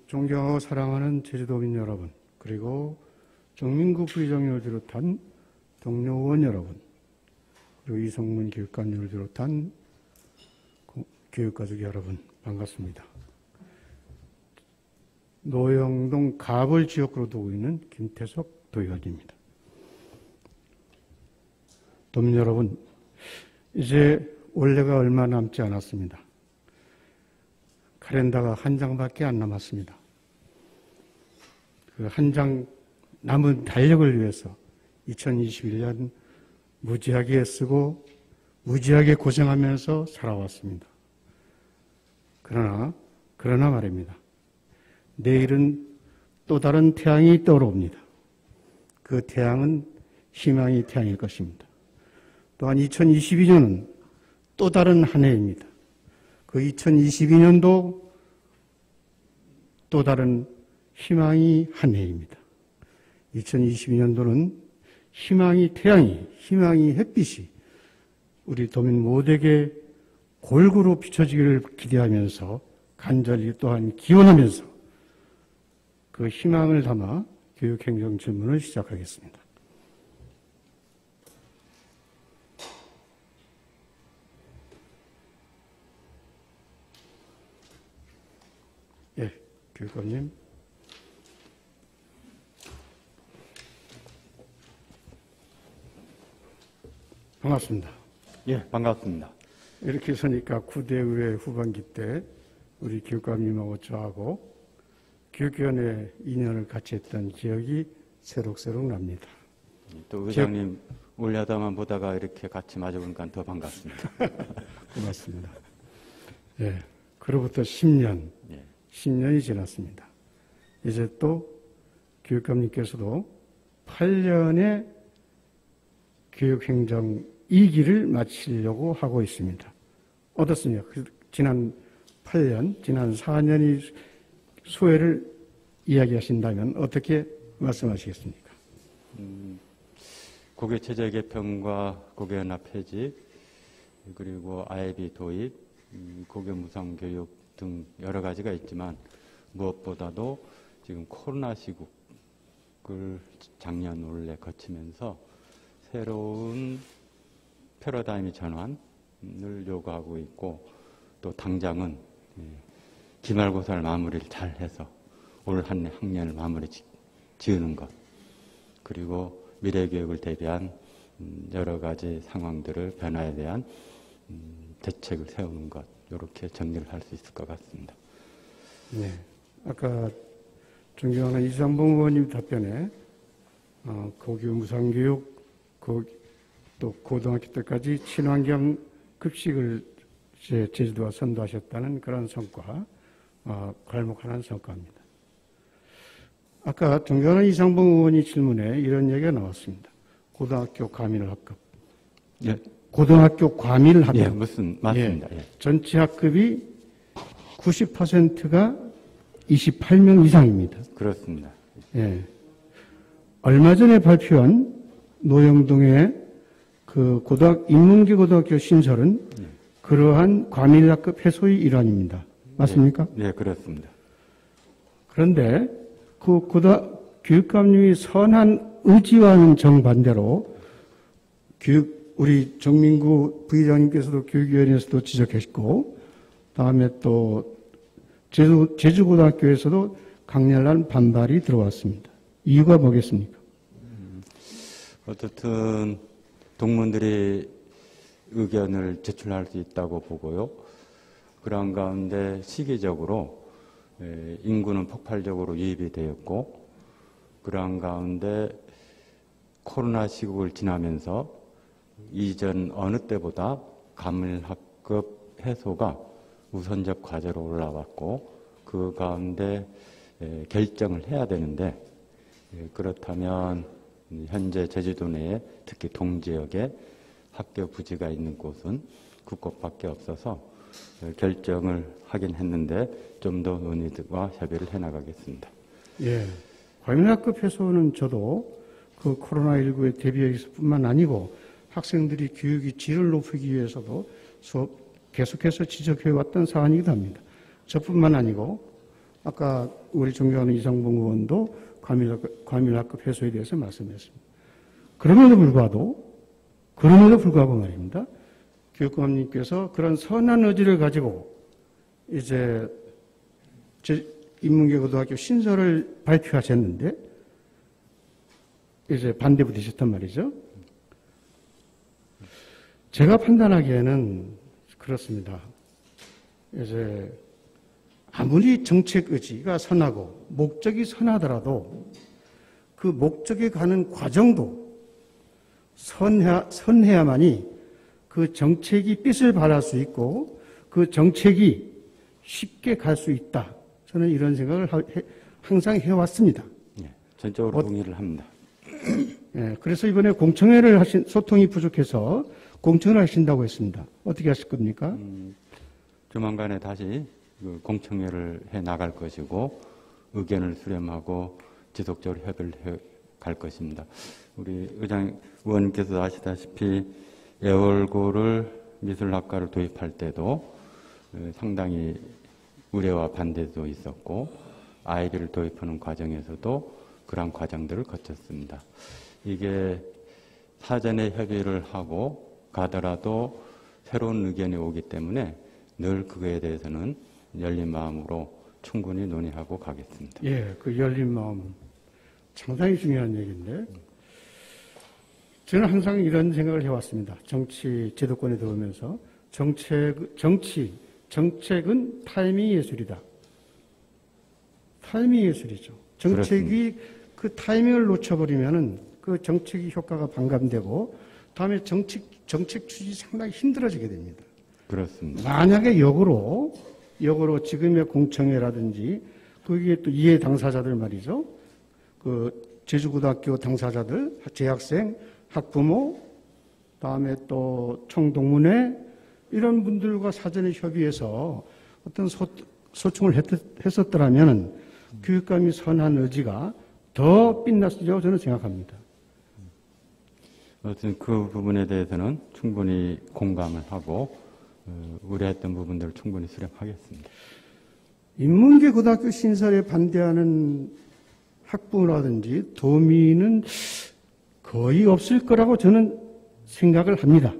존경하고 사랑하는 제주도민 여러분, 그리고 정민구 부의장님을 비롯한 동료 의원 여러분, 그리고 이성문 교육감님을 비롯한 교육가족 여러분, 반갑습니다. 노영동 가벌 지역구로 두고 있는 김태석 도의원입니다. 도민 여러분, 이제 올해가 얼마 남지 않았습니다. 칼렌더가 한 장밖에 안 남았습니다. 그 한 장 남은 달력을 위해서 2021년 무지하게 애쓰고 무지하게 고생하면서 살아왔습니다. 그러나 말입니다. 내일은 또 다른 태양이 떠오릅니다. 그 태양은 희망의 태양일 것입니다. 또한 2022년은 또 다른 한 해입니다. 그 2022년도 또 다른 희망의 한 해입니다. 2022년도는 희망의 태양이, 희망의 햇빛이 우리 도민 모두에게 골고루 비춰지기를 기대하면서 간절히 또한 기원하면서 그 희망을 담아 교육행정 질문을 시작하겠습니다. 예, 교육감님. 반갑습니다. 예, 반갑습니다. 이렇게 서니까 구대의회 후반기 때 우리 교육감님하고 저하고 교육위원회 2년을 같이 했던 기억이 새록새록 납니다. 또 의장님 올려다만 보다가 이렇게 같이 마주보니까 더 반갑습니다. 고맙습니다. 예, 그로부터 10년, 예. 10년이 지났습니다. 이제 또 교육감님께서도 8년의 교육행정 2기를 마치려고 하고 있습니다. 어떻습니까? 지난 8년, 지난 4년이 소회를 이야기하신다면 어떻게 말씀하시겠습니까? 고교체제 개편과 고교연합 폐지, 그리고 IB 도입, 고교 무상교육 등 여러 가지가 있지만 무엇보다도 지금 코로나 시국을 작년 올해 거치면서 새로운 패러다임의 전환을 요구하고 있고 또 당장은 기말고사를 마무리를 잘 해서 올 한 학년을 마무리 지으는 것, 그리고 미래교육을 대비한 여러 가지 상황들을 변화에 대한 대책을 세우는 것, 이렇게 정리를 할 수 있을 것 같습니다. 네, 아까 존경하는 이상봉 의원님 답변에 고교 무상교육, 또 고등학교 때까지 친환경 급식을 제주도가 선도하셨다는 그런 성과, 괄목하는 성과입니다. 아까 존경하는 이상봉 의원이 질문에 이런 얘기가 나왔습니다. 고등학교 과밀학급. 예. 고등학교 과밀학급. 예, 맞습니다. 예. 전체 학급이 90%가 28명 이상입니다. 그렇습니다. 예. 얼마 전에 발표한 노영동의 그 인문계 고등학교 신설은 그러한 과밀학급 해소의 일환입니다. 맞습니까? 네, 그렇습니다. 그런데 그 교육감님이 선한 의지와는 정반대로 우리 정민구 부의장님께서도 교육위원회에서도 지적했고, 다음에 또 제주고등학교에서도 강렬한 반발이 들어왔습니다. 이유가 뭐겠습니까? 어쨌든 동문들이 의견을 제출할 수 있다고 보고요. 그런 가운데 시기적으로 인구는 폭발적으로 유입이 되었고, 그런 가운데 코로나 시국을 지나면서 이전 어느 때보다 과밀학급 해소가 우선적 과제로 올라왔고, 그 가운데 결정을 해야 되는데, 그렇다면 현재 제주도 내에 특히 동지역에 학교 부지가 있는 곳은 그 곳밖에 없어서 결정을 하긴 했는데 좀 더 논의와 협의를 해나가겠습니다. 예, 과밀학급 해소는 저도 그 코로나19에 대비해서뿐만 아니고 학생들이 교육의 질을 높이기 위해서도 계속해서 지적해왔던 사안이기도 합니다. 저뿐만 아니고 아까 우리 존경하는 이상봉 의원도 과밀학급 해소에 대해서 말씀했습니다. 그럼에도 불구하고 말입니다. 교육감님께서 그런 선한 의지를 가지고 이제 인문계고등학교 신설을 발표하셨는데 이제 반대 부딪혔단 말이죠. 제가 판단하기에는 그렇습니다. 이제 아무리 정책 의지가 선하고 목적이 선하더라도 그 목적에 가는 과정도 선해야만이 그 정책이 빛을 발할 수 있고 그 정책이 쉽게 갈 수 있다. 저는 이런 생각을 항상 해왔습니다. 네, 전적으로 동의를 합니다. 네, 그래서 이번에 소통이 부족해서 공청회를 하신다고 했습니다. 어떻게 하실 겁니까? 조만간에 다시 그 공청회를 해 나갈 것이고 의견을 수렴하고 지속적으로 협의를 해 갈 것입니다. 우리 의원님께서 아시다시피 애월고를 미술학과를 도입할 때도 상당히 우려와 반대도 있었고 아이비를 도입하는 과정에서도 그런 과정들을 거쳤습니다. 이게 사전에 협의를 하고 가더라도 새로운 의견이 오기 때문에 늘 그거에 대해서는 열린 마음으로 충분히 논의하고 가겠습니다. 예, 그 열린 마음 상당히 중요한 얘기인데 저는 항상 이런 생각을 해왔습니다. 정치 제도권에 들어오면서 정책은 타이밍 예술이다. 타이밍 예술이죠. 정책이 그 타이밍을 놓쳐버리면은 그 정책의 효과가 반감되고 다음에 정책 추진이 상당히 힘들어지게 됩니다. 그렇습니다. 만약에 역으로 지금의 공청회라든지 거기에 또 이해 당사자들 말이죠. 그 제주고등학교 당사자들, 재학생, 학부모, 다음에 또 총동문회 이런 분들과 사전에 협의해서 어떤 소통을 했었더라면 교육감이 선한 의지가 더 빛났으리라고 저는 생각합니다. 어쨌든 그 부분에 대해서는 충분히 공감을 하고 우려했던 부분들을 충분히 수렴하겠습니다. 인문계 고등학교 신설에 반대하는 학부모라든지 도민은 거의 없을 거라고 저는 생각을 합니다.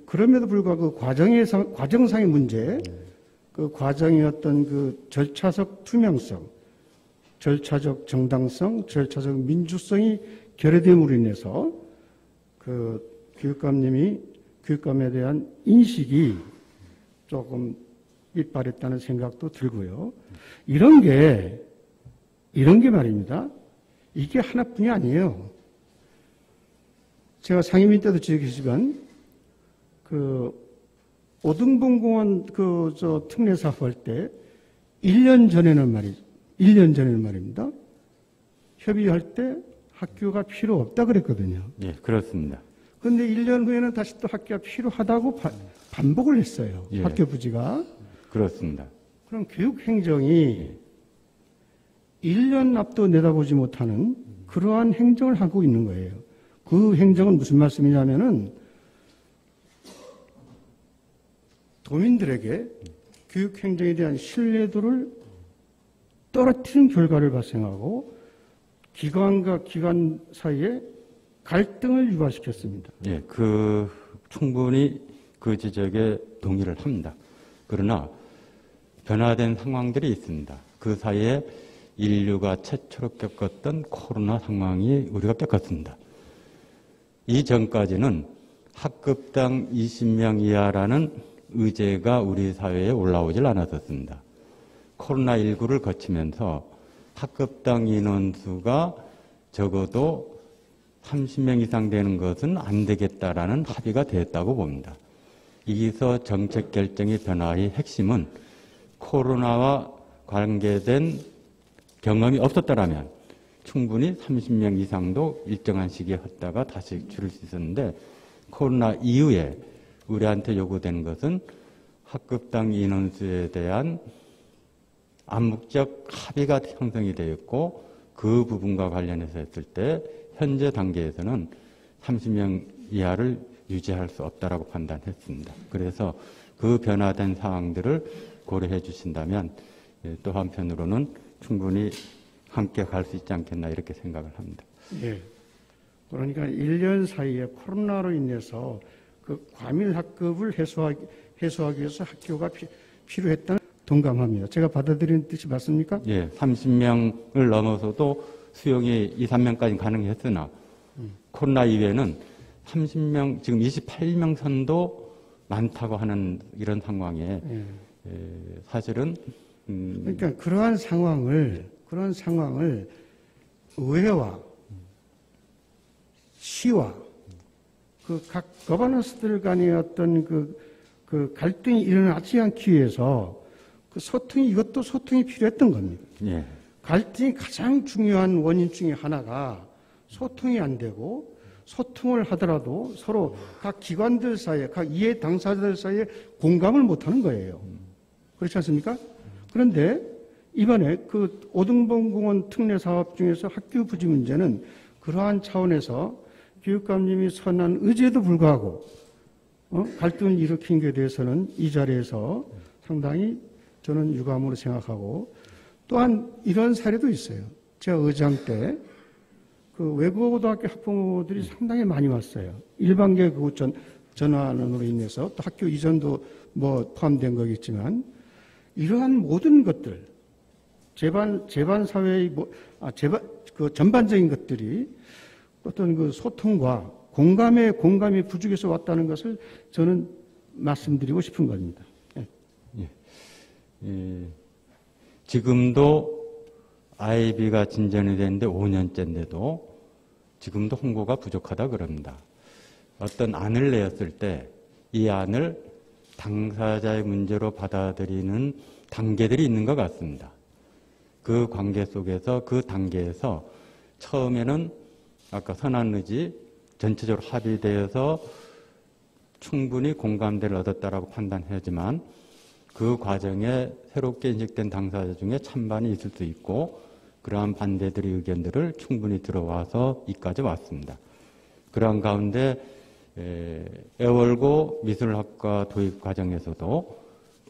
그럼에도 불구하고 그 과정상의 문제, 그 과정의 어떤 그 절차적 투명성, 절차적 정당성, 절차적 민주성이 결여됨으로 인해서 그 교육감에 대한 인식이 조금 밑바랬다는 생각도 들고요. 이런 게 말입니다. 이게 하나뿐이 아니에요. 제가 상임위 때도 지적했지만 그 오등봉공원 특례 사업할 때 1년 전에는 말입니다. 협의할 때 학교가 필요 없다 그랬거든요. 예, 그렇습니다. 그런데 1년 후에는 다시 또 학교가 필요하다고 반복을 했어요. 예. 학교 부지가. 그렇습니다. 그럼 교육 행정이 1년 앞도 내다보지 못하는 그러한 행정을 하고 있는 거예요. 그 행정은 무슨 말씀이냐면은 도민들에게 교육 행정에 대한 신뢰도를 떨어뜨리는 결과를 발생하고 기관과 기관 사이에 갈등을 유발시켰습니다. 예, 충분히 그 지적에 동의를 합니다. 그러나 변화된 상황들이 있습니다. 그 사이에 인류가 최초로 겪었던 코로나 상황이 우리가 겪었습니다. 이전까지는 학급당 20명 이하라는 의제가 우리 사회에 올라오질 않았었습니다. 코로나19를 거치면서 학급당 인원수가 적어도 30명 이상 되는 것은 안 되겠다라는 합의가 됐다고 봅니다. 여기서 정책 결정의 변화의 핵심은 코로나와 관계된 경험이 없었다라면 충분히 30명 이상도 일정한 시기에 했다가 다시 줄일 수 있었는데 코로나 이후에 우리한테 요구되는 것은 학급당 인원수에 대한 암묵적 합의가 형성이 되어 있고 그 부분과 관련해서 했을 때 현재 단계에서는 30명 이하를 유지할 수 없다라고 판단했습니다. 그래서 그 변화된 사항들을 고려해 주신다면 또 한편으로는 충분히 함께 갈 수 있지 않겠나 이렇게 생각을 합니다. 예. 그러니까 1년 사이에 코로나로 인해서 그 과밀 학급을 해소하기 위해서 학교가 필요했다는 동감합니다. 제가 받아들이는 뜻이 맞습니까? 예, 30명을 넘어서도 수용이 2, 3명까지 가능했으나 코로나 이외에는 30명, 지금 28명 선도 많다고 하는 이런 상황에 사실은 그러니까 그러한 상황을 의회와 시와 그 각 거버넌스들 간의 어떤 그 갈등이 일어나지 않기 위해서 그 이것도 소통이 필요했던 겁니다. 예. 갈등이 가장 중요한 원인 중에 하나가 소통이 안 되고 소통을 하더라도 서로 각 기관들 사이에, 각 이해 당사자들 사이에 공감을 못 하는 거예요. 그렇지 않습니까? 그런데 이번에 그 오등봉공원 특례 사업 중에서 학교 부지 문제는 그러한 차원에서 교육감님이 선한 의지에도 불구하고 갈등을 일으킨 것에 대해서는 이 자리에서 상당히 저는 유감으로 생각하고 또한 이런 사례도 있어요. 제가 의장 때 그 외국어고등학교 학부모들이 상당히 많이 왔어요. 일반계 그 전환으로 인해서 또 학교 이전도 뭐 포함된 거겠지만 이러한 모든 것들 재반 사회의 그 전반적인 것들이 어떤 그 소통과 공감이 부족해서 왔다는 것을 저는 말씀드리고 싶은 겁니다. 예. 예. 지금도 아이비가 진전이 됐는데 5년째인데도 지금도 홍보가 부족하다 그럽니다. 어떤 안을 내었을 때 이 안을 당사자의 문제로 받아들이는 단계들이 있는 것 같습니다. 그 관계 속에서 그 단계에서 처음에는 아까 선한 의지 전체적으로 합의되어서 충분히 공감대를 얻었다라고 판단하지만 그 과정에 새롭게 인식된 당사자 중에 찬반이 있을 수 있고 그러한 반대들의 의견들을 충분히 들어와서 이까지 왔습니다. 그러한 가운데 애월고 미술학과 도입 과정에서도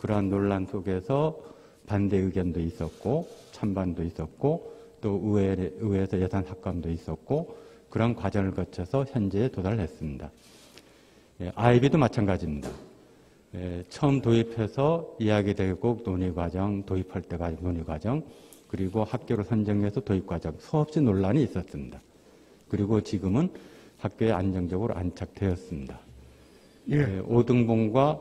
그러한 논란 속에서 반대 의견도 있었고 찬반도 있었고 또 의회에서 예산 삭감도 있었고 그런 과정을 거쳐서 현재에 도달했습니다. 아이비도 마찬가지입니다. 처음 도입해서 이야기되고 논의 과정, 도입할 때까지 논의 과정, 그리고 학교를 선정해서 도입 과정 수없이 논란이 있었습니다. 그리고 지금은 학교에 안정적으로 안착되었습니다. 예. 오등봉과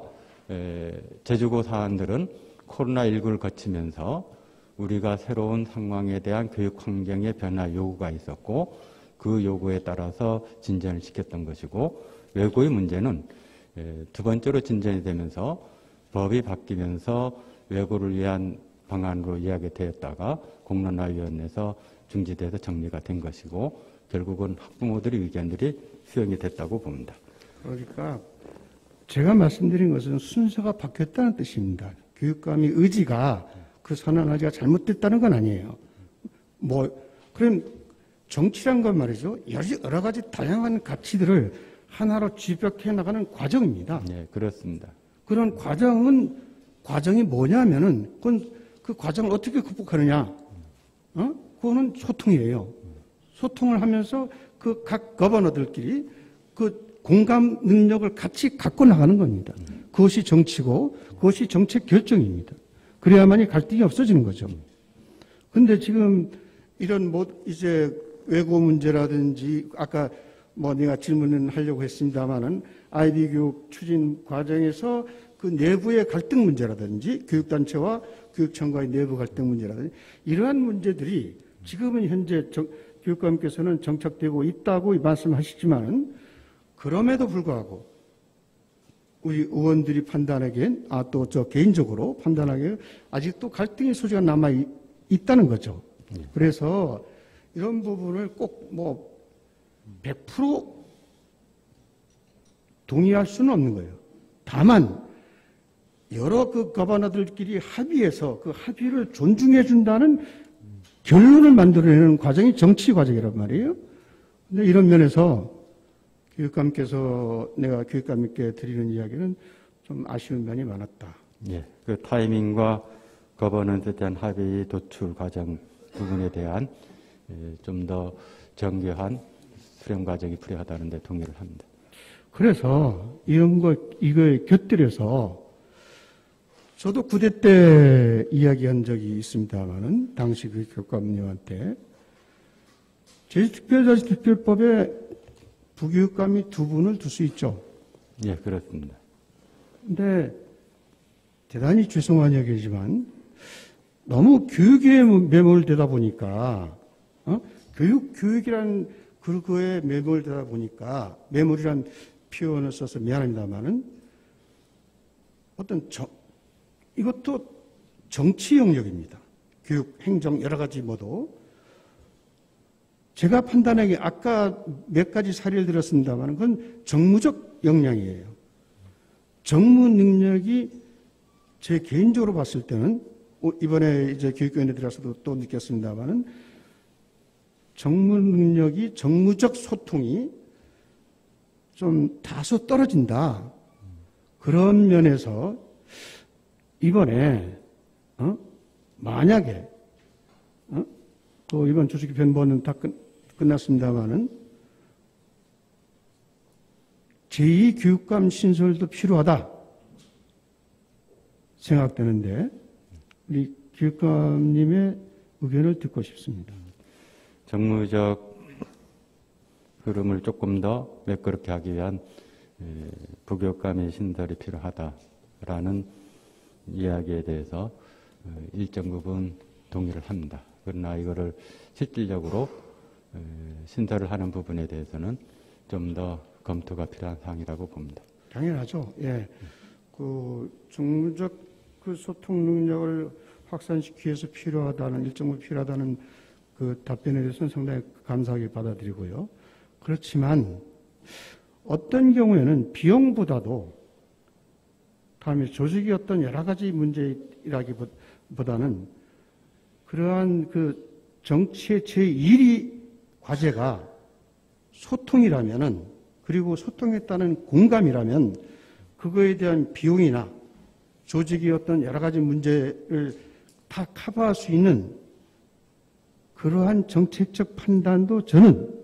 제주고 사안들은 코로나19를 거치면서 우리가 새로운 상황에 대한 교육 환경의 변화 요구가 있었고 그 요구에 따라서 진전을 시켰던 것이고 외고의 문제는 두 번째로 진전이 되면서 법이 바뀌면서 외고를 위한 방안으로 이야기되었다가 공론화위원회에서 중지돼서 정리가 된 것이고 결국은 학부모들의 의견들이 수용이 됐다고 봅니다. 그러니까 제가 말씀드린 것은 순서가 바뀌었다는 뜻입니다. 교육감의 의지가 그 선한 의지가 잘못됐다는 건 아니에요. 그런 정치란 건 말이죠. 여러 가지 다양한 가치들을 하나로 집약해 나가는 과정입니다. 네, 그렇습니다. 그런 과정이 뭐냐면은 그 과정을 어떻게 극복하느냐? 그거는 소통이에요. 소통을 하면서 그 각 거버너들끼리 그 공감 능력을 같이 갖고 나가는 겁니다. 그것이 정치고 그것이 정책 결정입니다. 그래야만이 갈등이 없어지는 거죠. 근데 지금 이런 이제 외고 문제라든지 아까 내가 질문을 하려고 했습니다마는 아이비 교육 추진 과정에서 그 내부의 갈등 문제라든지 교육단체와 교육청과의 내부 갈등 문제라든지 이러한 문제들이 지금은 현재 교육감께서는 정착되고 있다고 말씀하시지만 그럼에도 불구하고 우리 의원들이 판단하기엔 또 저 개인적으로 판단하기엔 아직도 갈등의 소지가 남아 있다는 거죠. 그래서 이런 부분을 꼭 100% 동의할 수는 없는 거예요. 다만 여러 그 거버너들끼리 합의해서 그 합의를 존중해 준다는 결론을 만들어내는 과정이 정치 과정이란 말이에요. 근데 이런 면에서 내가 교육감님께 드리는 이야기는 좀 아쉬운 면이 많았다. 예, 그 타이밍과 거버넌스에 대한 합의 도출 과정 부분에 대한 좀 더 정교한 수렴 과정이 필요하다는 데 동의를 합니다. 그래서 이거에 곁들여서 저도 9대 때 이야기한 적이 있습니다만은 당시 그 교육감님한테 제2특별자치특별법에 부교육감이 두 분을 둘 수 있죠. 예, 그렇습니다. 근데 대단히 죄송한 얘기지만 너무 교육에 매몰되다 보니까 교육이란 그거에 매몰되다 보니까 매몰이란 표현을 써서 미안합니다만은 이것도 정치 영역입니다. 교육, 행정 여러 가지 모두 제가 판단하기에 아까 몇 가지 사례를 들었습니다만 그건 정무적 역량이에요. 정무 능력이 제 개인적으로 봤을 때는 이번에 이제 교육위원회 들어서도 또 느꼈습니다만은 정무 능력이 정무적 소통이 좀 다소 떨어진다. 그런 면에서 이번에 만약에 또 이번 주식 변보는 다 끝났습니다만은 제2교육감 신설도 필요하다 생각되는데 우리 교육감님의 의견을 듣고 싶습니다. 정무적 흐름을 조금 더 매끄럽게 하기 위한 부교육감의 신설이 필요하다라는 이야기에 대해서 일정 부분 동의를 합니다. 그러나 이거를 실질적으로 신설을 하는 부분에 대해서는 좀 더 검토가 필요한 사항이라고 봅니다. 당연하죠. 예. 그 정무적 그 소통 능력을 확산시키기 위해서 필요하다는 일정 부분 필요하다는 그 답변에 대해서는 상당히 감사하게 받아들이고요. 그렇지만 어떤 경우에는 비용보다도 다음에 조직의 어떤 여러 가지 문제라기보다는 그러한 그 정치의 제1위 과제가 소통이라면은 그리고 소통에 따른 공감이라면 그거에 대한 비용이나 조직의 어떤 여러 가지 문제를 다 커버할 수 있는 그러한 정책적 판단도 저는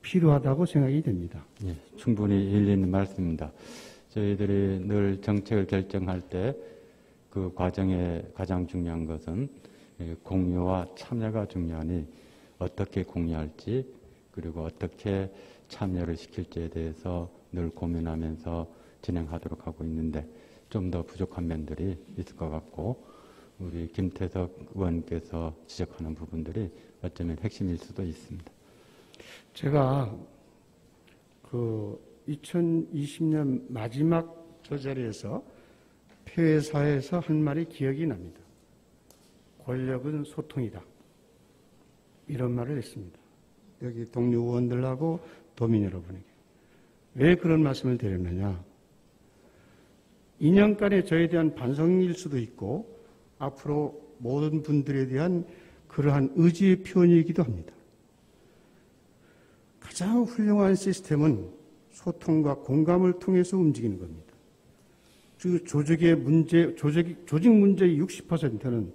필요하다고 생각이 됩니다. 예, 충분히 일리 있는 말씀입니다. 저희들이 늘 정책을 결정할 때 그 과정에 가장 중요한 것은 공유와 참여가 중요하니 어떻게 공유할지 그리고 어떻게 참여를 시킬지에 대해서 늘 고민하면서 진행하도록 하고 있는데 좀 더 부족한 면들이 있을 것 같고 우리 김태석 의원께서 지적하는 부분들이 어쩌면 핵심일 수도 있습니다. 제가 그 2020년 마지막 저 자리에서 폐회사에서 한 말이 기억이 납니다. 권력은 소통이다. 이런 말을 했습니다. 여기 동료 의원들하고 도민 여러분에게. 왜 그런 말씀을 드렸느냐. 2년간의 저에 대한 반성일 수도 있고 앞으로 모든 분들에 대한 그러한 의지의 표현이기도 합니다. 가장 훌륭한 시스템은 소통과 공감을 통해서 움직이는 겁니다. 조직 문제의 60%는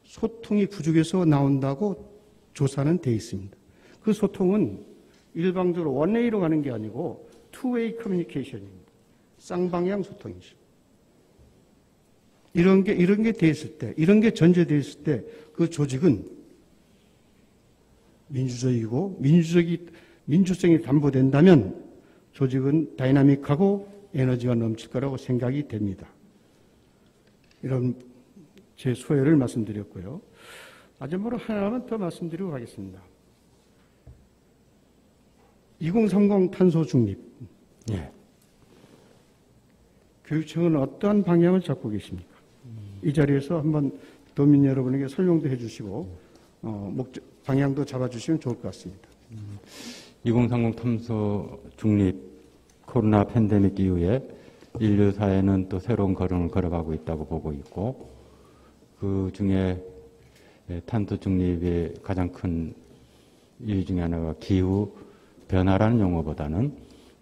소통이 부족해서 나온다고 조사는 돼 있습니다. 그 소통은 일방적으로 원웨이로 가는 게 아니고 투웨이 커뮤니케이션입니다. 쌍방향 소통이죠. 이런 게 돼 있을 때, 이런 게 전제되어 있을 때 그 조직은 민주적이고 민주성이 담보된다면 조직은 다이나믹하고 에너지가 넘칠 거라고 생각이 됩니다. 이런 제 소회를 말씀드렸고요. 마지막으로 하나만 더 말씀드리고 가겠습니다. 2030 탄소 중립. 예. 교육청은 어떠한 방향을 잡고 계십니까? 이 자리에서 한번 도민 여러분에게 설명도 해주시고 방향도 잡아주시면 좋을 것 같습니다. 2030 탄소 중립 코로나 팬데믹 이후에 인류 사회는 또 새로운 걸음을 걸어가고 있다고 보고 있고 그 중에 탄소 중립의 가장 큰 이유 중에 하나가 기후 변화라는 용어보다는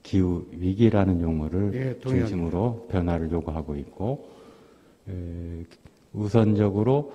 기후 위기라는 용어를 중심으로 변화를 요구하고 있고 우선적으로